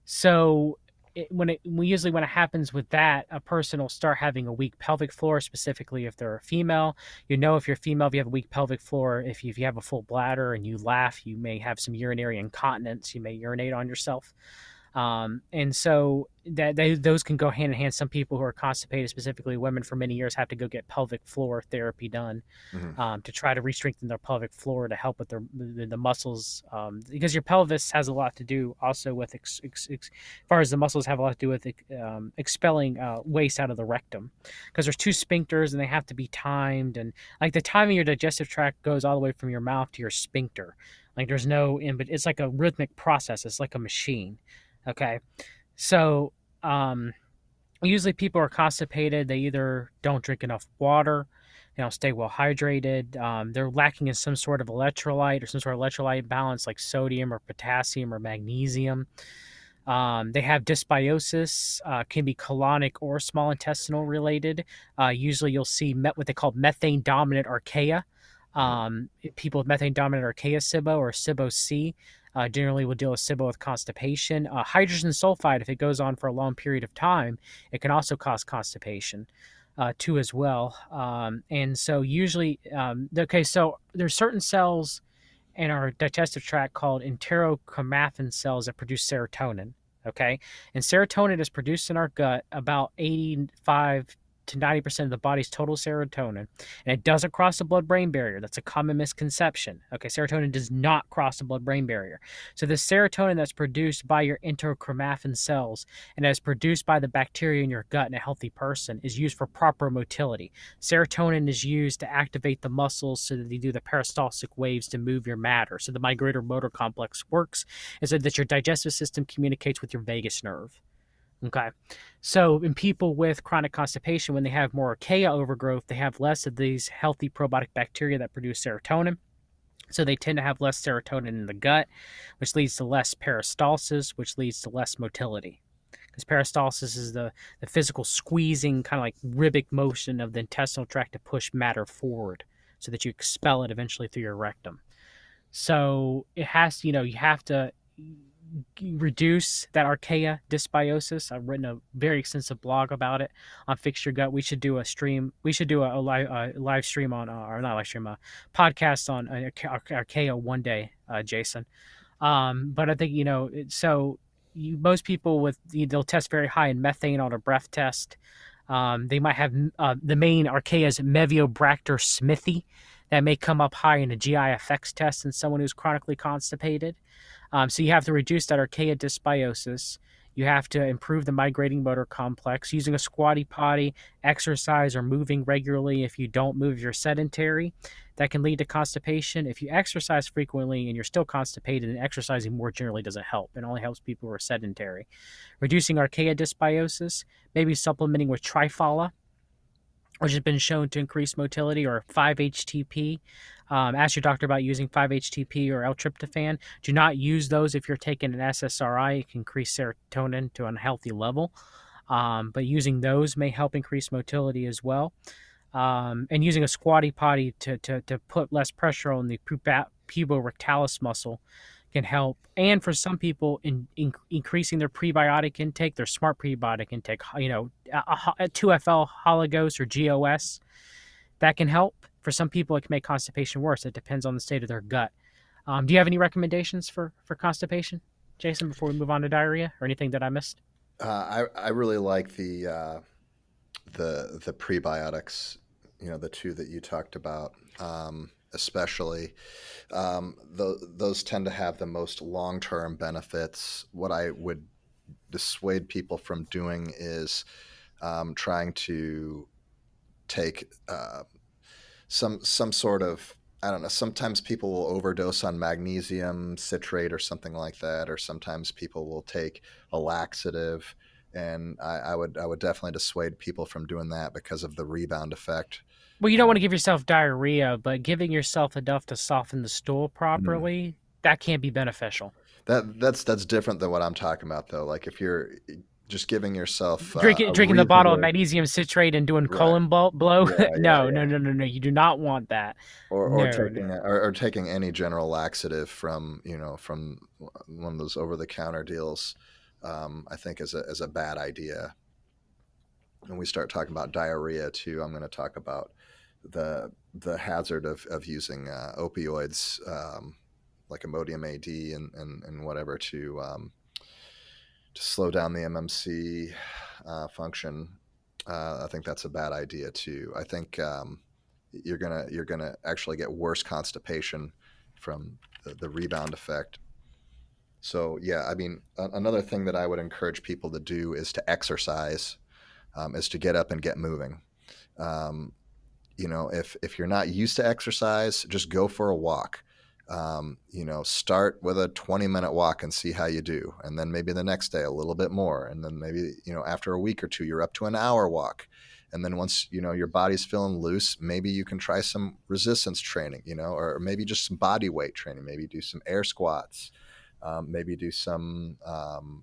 so when it happens with that, a person will start having a weak pelvic floor, specifically if they're a female. If you're female, if you have a weak pelvic floor, if you have a full bladder and you laugh, you may have some urinary incontinence. You may urinate on yourself. And so those can go hand in hand. Some people who are constipated, specifically women, for many years have to go get pelvic floor therapy done, hmm, to try to re-strengthen their pelvic floor to help with the muscles, because your pelvis has a lot to do also with as far as the muscles have a lot to do with expelling waste out of the rectum, because there's two sphincters and they have to be timed, and like the timing of your digestive tract goes all the way from your mouth to your sphincter. Like there's no in, but it's like a rhythmic process. It's like a machine. Okay, so um, usually people are constipated. They either don't drink enough water, they don't stay well hydrated, they're lacking in some sort of electrolyte or some sort of electrolyte balance, like sodium or potassium or magnesium. They have dysbiosis, can be colonic or small intestinal related. Usually you'll see what they call methane dominant archaea. hmm, People with methane dominant archaea SIBO or SIBO C generally will deal with SIBO with constipation. Hydrogen sulfide, if it goes on for a long period of time, it can also cause constipation too as well. And so usually, okay, so there's certain cells in our digestive tract called enterochromaffin cells that produce serotonin. Okay, and serotonin is produced in our gut about 85 to 90% of the body's total serotonin, and it doesn't cross the blood-brain barrier. That's a common misconception. Okay, serotonin does not cross the blood-brain barrier. So the serotonin that's produced by your enterochromaffin cells and as produced by the bacteria in your gut in a healthy person is used for proper motility. Serotonin is used to activate the muscles so that they do the peristaltic waves to move your matter. So the migrator motor complex works is that your digestive system communicates with your vagus nerve. Okay. So in people with chronic constipation, when they have more archaea overgrowth, they have less of these healthy probiotic bacteria that produce serotonin. So they tend to have less serotonin in the gut, which leads to less peristalsis, which leads to less motility. Because peristalsis is the physical squeezing, kind of like rhythmic motion of the intestinal tract to push matter forward so that you expel it eventually through your rectum. So it has to, you have to reduce that archaea dysbiosis. I've written a very extensive blog about it on Fix Your Gut. We should do a stream. We should do a live stream on, or not live stream, a podcast on archaea one day, Jason. But I think, so most people they'll test very high in methane on a breath test. They might have the main archaea's Meviobracter smithii that may come up high in a GI effects test in someone who's chronically constipated. So you have to reduce that archaea dysbiosis. You have to improve the migrating motor complex using a squatty potty, exercise, or moving regularly. If you don't move, you're sedentary. That can lead to constipation. If you exercise frequently and you're still constipated, and exercising more generally doesn't help. It only helps people who are sedentary. Reducing archaea dysbiosis, maybe supplementing with triphala, which has been shown to increase motility, or 5-HTP. Ask your doctor about using 5-HTP or L-tryptophan. Do not use those if you're taking an SSRI. It can increase serotonin to an unhealthy level. But using those may help increase motility as well. And using a squatty potty to put less pressure on the puborectalis muscle can help. And for some people, increasing their prebiotic intake, their smart prebiotic intake, a 2FL Hologos or GOS, that can help. For some people, it can make constipation worse. It depends on the state of their gut. Do you have any recommendations for constipation, Jason, before we move on to diarrhea, or anything that I missed? I really like the prebiotics. The two that you talked about, especially. Those tend to have the most long term benefits. What I would dissuade people from doing is trying to take some sort of, I don't know. Sometimes people will overdose on magnesium citrate or something like that, or sometimes people will take a laxative. And I would definitely dissuade people from doing that because of the rebound effect. Well, you don't want Um, to give yourself diarrhea, but giving yourself enough to soften the stool mm. properly, that can be beneficial. That's different than what I'm talking about though. Like if you're just giving yourself Drinking a drinking the bottle of reasonable, magnesium citrate and doing right? colon blow. Yeah, yeah, No, no, yeah. no, no, no. You do not want that. Or No, taking no. or taking any general laxative from one of those over the counter deals, I think is a bad idea. When we start talking about diarrhea too, I'm going to talk about the hazard of using opioids, like Imodium AD and whatever to slow down the MMC function. I think that's a bad idea too. I think you're gonna actually get worse constipation from the rebound effect. So yeah, I mean, another thing that I would encourage people to do is to exercise, is to get up and get moving. Um, if you're not used to exercise, just go for a walk. Start with a 20-minute walk and see how you do, and then maybe the next day a little bit more, and then maybe after a week or two you're up to an hour walk, and then once your body's feeling loose, maybe you can try some resistance training, or maybe just some body weight training. Maybe do some air squats. Maybe do some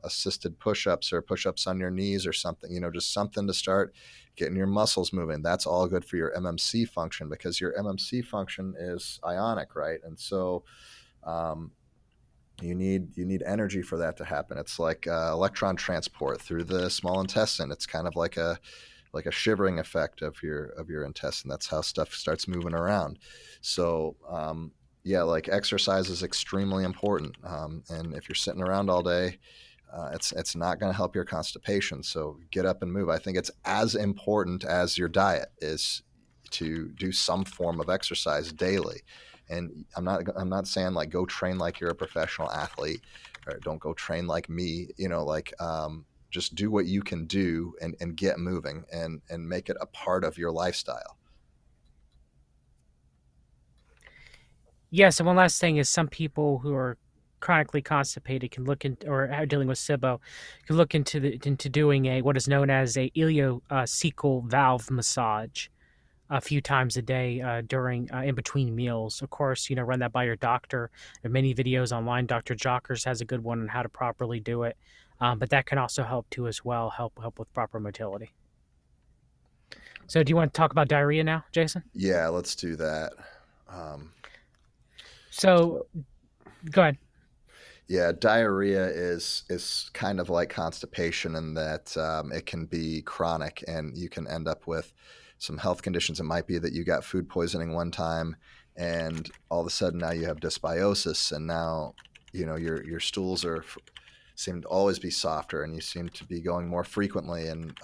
assisted push-ups or push-ups on your knees or something, just something to start getting your muscles moving. That's all good for your MMC function, because your MMC function is ionic, right? And so um, you need energy for that to happen. It's like electron transport through the small intestine. It's kind of like a shivering effect of your intestine. That's how stuff starts moving around. So yeah, like exercise is extremely important. And if you're sitting around all day, It's not going to help your constipation. So get up and move. I think it's as important as your diet is to do some form of exercise daily. And I'm not saying like go train like you're a professional athlete, or don't go train like me. Just do what you can do and get moving and make it a part of your lifestyle. Yes, and one last thing is some people who are chronically constipated can look into or are dealing with SIBO can look into doing a what is known as a ileocecal valve massage a few times a day during in between meals. Of course, run that by your doctor. There are many videos online. Dr. Jockers has a good one on how to properly do it, but that can also help too as well. Help with proper motility. So, do you want to talk about diarrhea now, Jason? Yeah, let's do that. Um, So, so go ahead. yeah, diarrhea is kind of like constipation in that it can be chronic, and you can end up with some health conditions. It might be that you got food poisoning one time, and all of a sudden now you have dysbiosis, and now your stools seem to always be softer, and you seem to be going more frequently, and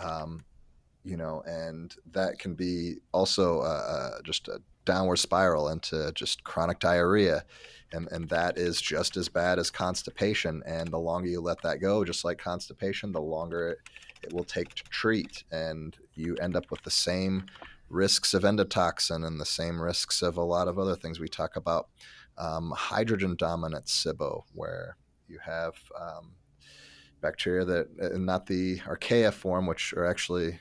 that can be also just a downward spiral into just chronic diarrhea. And that is just as bad as constipation. And the longer you let that go, just like constipation, the longer it will take to treat. And you end up with the same risks of endotoxin and the same risks of a lot of other things we talk about. Hydrogen dominant SIBO, where you have bacteria that, not the archaea form, which are actually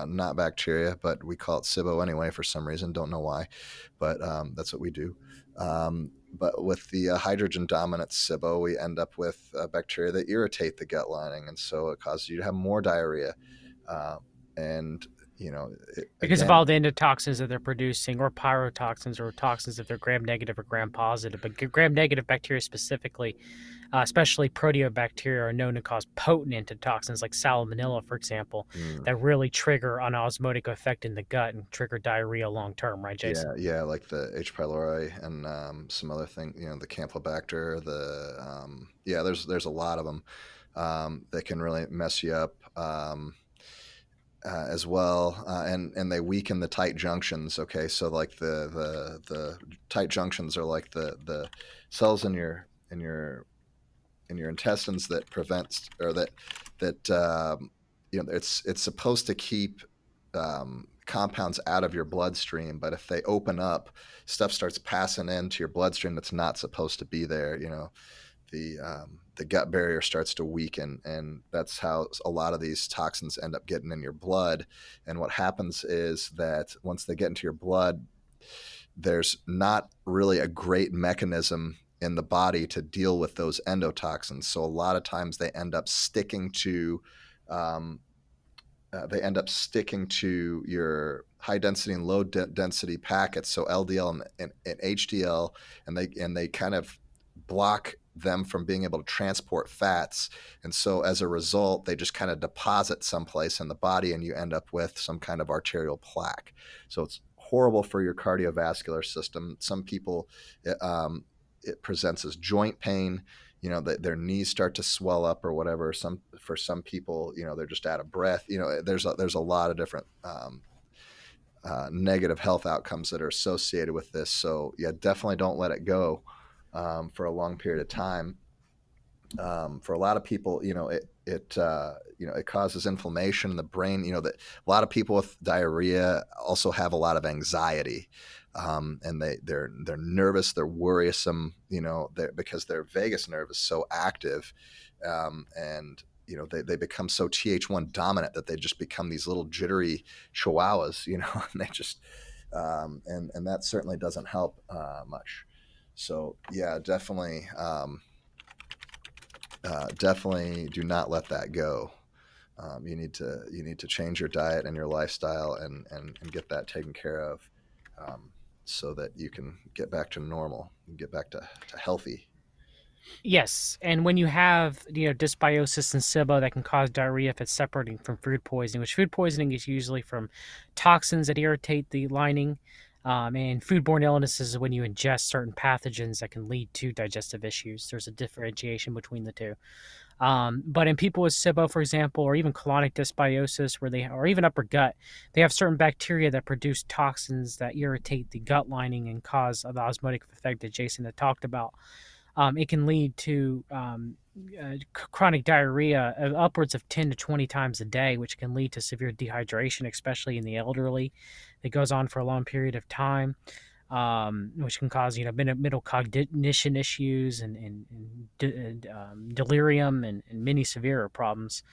not bacteria, but we call it SIBO anyway for some reason. Don't know why, but that's what we do. But with the hydrogen dominant SIBO, we end up with bacteria that irritate the gut lining, and so it causes you to have more diarrhea. Uh, and Because of again, all the endotoxins that they're producing, or pyrotoxins, or toxins if they're gram negative or gram positive. But gram negative bacteria specifically, especially proteobacteria, are known to cause potent endotoxins like salmonella, for example, mm, that really trigger an osmotic effect in the gut and trigger diarrhea long term, right, Jason? yeah, like the H. pylori and some other thing, the Campylobacter, yeah, there's a lot of them that can really mess you up. As well, and they weaken the tight junctions. Okay, so like the tight junctions are like the cells in your intestines that prevents, or that it's supposed to keep compounds out of your bloodstream, but if they open up, stuff starts passing into your bloodstream that's not supposed to be there. The gut barrier starts to weaken, and that's how a lot of these toxins end up getting in your blood. And what happens is that once they get into your blood, there's not really a great mechanism in the body to deal with those endotoxins. So a lot of times um, they end up sticking to your high density and low density packets, so LDL and HDL, and they kind of block them from being able to transport fats. And so as a result, they just kind of deposit someplace in the body, and you end up with some kind of arterial plaque. So it's horrible for your cardiovascular system. Some people, it presents as joint pain. Their knees start to swell up or whatever. For some people, they're just out of breath. There's a lot of different negative health outcomes that are associated with this. So yeah, definitely don't let it go for a long period of time. For a lot of people, it causes inflammation in the brain. That a lot of people with diarrhea also have a lot of anxiety, and they're nervous, they're worrisome, because their vagus nerve is so active, and they become so Th1 dominant that they just become these little jittery chihuahuas, and they just and that certainly doesn't help much. So yeah, definitely do not let that go. You need to change your diet and your lifestyle, and get that taken care of, so that you can get back to normal and get back to healthy. Yes, and when you have dysbiosis and SIBO, that can cause diarrhea if it's separating from food poisoning, which food poisoning is usually from toxins that irritate the lining, and foodborne illnesses is when you ingest certain pathogens that can lead to digestive issues. There's a differentiation between the two. But in people with SIBO, for example, or even colonic dysbiosis, or even upper gut, they have certain bacteria that produce toxins that irritate the gut lining and cause the osmotic effect that Jason had talked about. It can lead to chronic diarrhea of upwards of 10 to 20 times a day, which can lead to severe dehydration, especially in the elderly. It goes on for a long period of time, which can cause middle cognition issues and delirium and many severe problems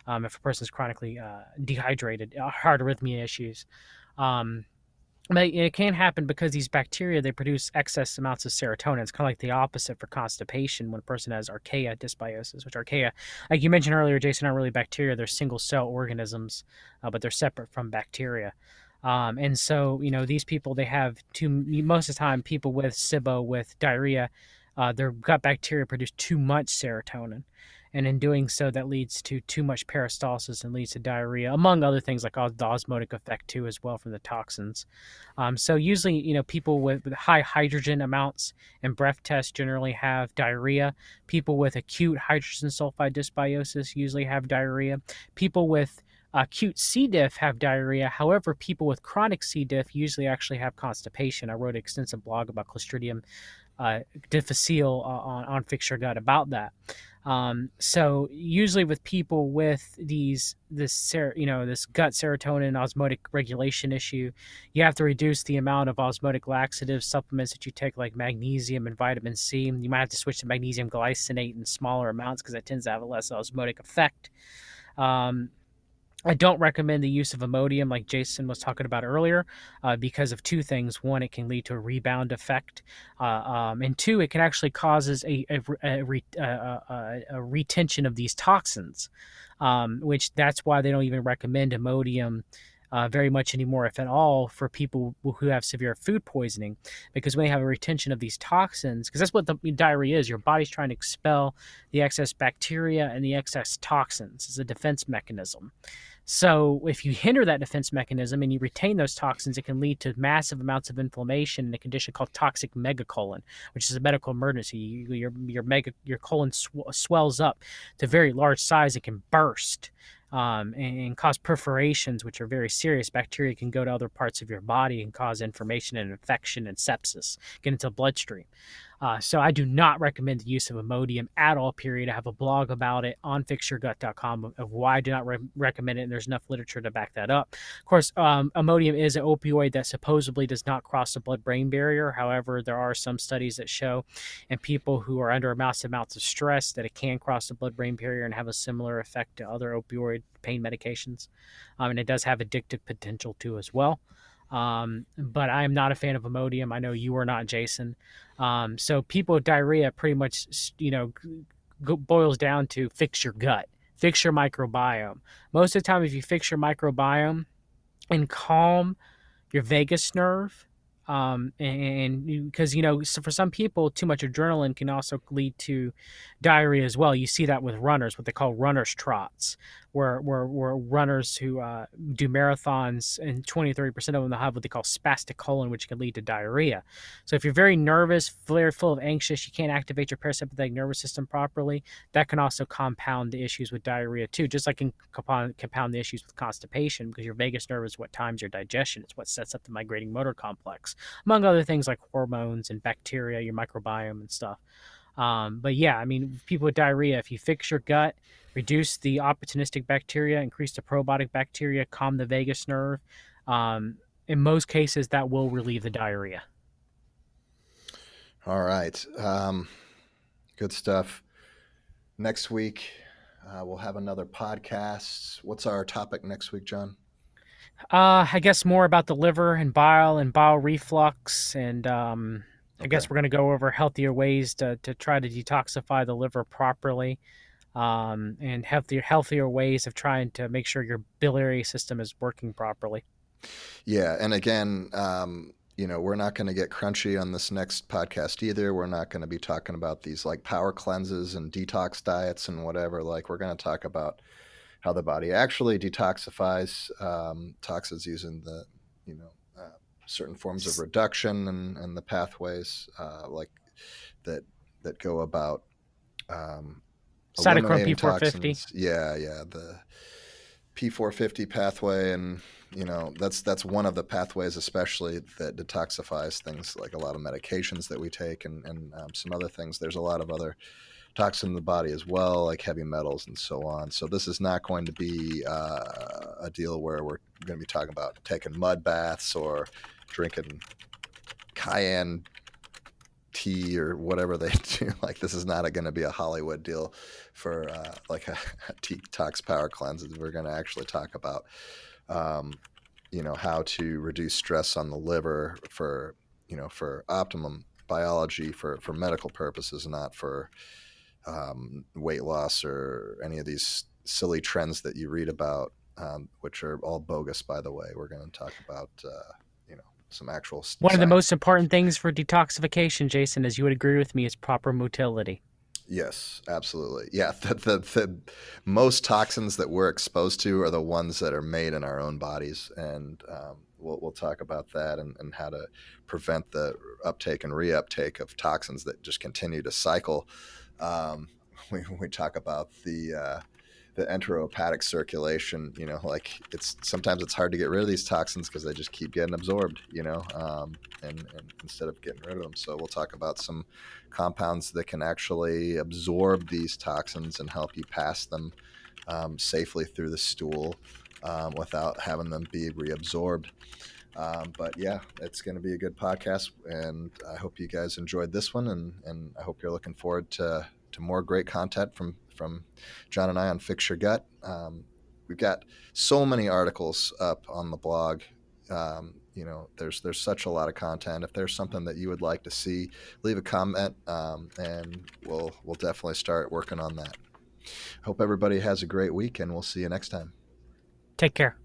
if a person is chronically dehydrated, heart arrhythmia issues. Um, but it can happen because these bacteria, they produce excess amounts of serotonin. It's kind of like the opposite for constipation when a person has archaea dysbiosis, which archaea, like you mentioned earlier, Jason, aren't really bacteria. They're single cell organisms, but they're separate from bacteria. And so, these people, they have most of the time, people with SIBO, with diarrhea, their gut bacteria produce too much serotonin. And in doing so, that leads to too much peristalsis and leads to diarrhea, among other things like the osmotic effect too, as well from the toxins. So usually, people with high hydrogen amounts and breath tests generally have diarrhea. People with acute hydrogen sulfide dysbiosis usually have diarrhea. People with acute C. diff have diarrhea. However, people with chronic C. diff usually actually have constipation. I wrote an extensive blog about Clostridium difficile on Fix Your Gut about that. So usually with people with this gut serotonin osmotic regulation issue, you have to reduce the amount of osmotic laxative supplements that you take, like magnesium and vitamin C. You might have to switch to magnesium glycinate in smaller amounts because that tends to have a less osmotic effect. Um, I don't recommend the use of Imodium like Jason was talking about earlier because of two things. One, it can lead to a rebound effect. And two, it can actually causes a retention of these toxins, which that's why they don't even recommend Imodium very much anymore, if at all, for people who have severe food poisoning, because when they have a retention of these toxins, because that's what the diarrhea is, your body's trying to expel the excess bacteria and the excess toxins. It's a defense mechanism. So if you hinder that defense mechanism and you retain those toxins, it can lead to massive amounts of inflammation in a condition called toxic megacolon, which is a medical emergency. Your colon swells up to very large size. It can burst. And cause perforations, which are very serious. Bacteria can go to other parts of your body and cause inflammation and infection and sepsis, get into the bloodstream. So I do not recommend the use of Imodium at all, period. I have a blog about it on fixyourgut.com of why I do not recommend it, and there's enough literature to back that up. Of course, Imodium is an opioid that supposedly does not cross the blood-brain barrier. However, there are some studies that show in people who are under massive amounts of stress that it can cross the blood-brain barrier and have a similar effect to other opioid pain medications. And it does have addictive potential too as well. But I am not a fan of Imodium. I know you are not, Jason. So people with diarrhea pretty much, boils down to fix your gut, fix your microbiome. Most of the time, if you fix your microbiome and calm your vagus nerve, and because so for some people, too much adrenaline can also lead to diarrhea as well. You see that with runners, what they call runners trots, where runners who do marathons, and 20 to 30% of them, they'll have what they call spastic colon, which can lead to diarrhea. So if you're very nervous, very full of anxious, you can't activate your parasympathetic nervous system properly, that can also compound the issues with diarrhea too, just like can compound the issues with constipation, because your vagus nerve is what times your digestion. It's what sets up the migrating motor complex, among other things like hormones and bacteria, your microbiome and stuff. But yeah, I mean, people with diarrhea, if you fix your gut, reduce the opportunistic bacteria, increase the probiotic bacteria, calm the vagus nerve, in most cases, that will relieve the diarrhea. All right. Good stuff. Next week, we'll have another podcast. What's our topic next week, John? I guess more about the liver and bile reflux, and I Okay. guess we're going to go over healthier ways to try to detoxify the liver properly, and healthier ways of trying to make sure your biliary system is working properly. Yeah. And again, we're not going to get crunchy on this next podcast either. We're not going to be talking about these like power cleanses and detox diets and whatever. Like, we're going to talk about how the body actually detoxifies toxins using the, you know, uh, certain forms of reduction and the pathways like that that go about um, Cytochrome eliminating P450. toxins. Yeah, yeah, the P450 pathway, and that's one of the pathways, especially that detoxifies things like a lot of medications that we take, and some other things. There's a lot of other toxins in the body as well, like heavy metals and so on. So this is not going to be a deal where we're going to be talking about taking mud baths or drinking cayenne tea or whatever they do. Like, this is not going to be a Hollywood deal for like a detox power cleanse. We're going to actually talk about um, how to reduce stress on the liver for for optimum biology, for medical purposes, not for weight loss or any of these silly trends that you read about, which are all bogus, by the way. We're going to talk about some actual One of the science. most important things for detoxification, Jason, as you would agree with me, is proper motility. Yes, absolutely. Yeah, the most toxins that we're exposed to are the ones that are made in our own bodies, and we'll talk about that, and how to prevent the uptake and reuptake of toxins that just continue to cycle. Um, we talk about the enterohepatic circulation. Like, it's sometimes it's hard to get rid of these toxins because they just keep getting absorbed. And instead of getting rid of them, so we'll talk about some compounds that can actually absorb these toxins and help you pass them safely through the stool without having them be reabsorbed. But yeah, it's going to be a good podcast, and I hope you guys enjoyed this one, and I hope you're looking forward to more great content from John and I on Fix Your Gut. We've got so many articles up on the blog. There's such a lot of content. If there's something that you would like to see, leave a comment, and we'll definitely start working on that. Hope everybody has a great week, and we'll see you next time. Take care.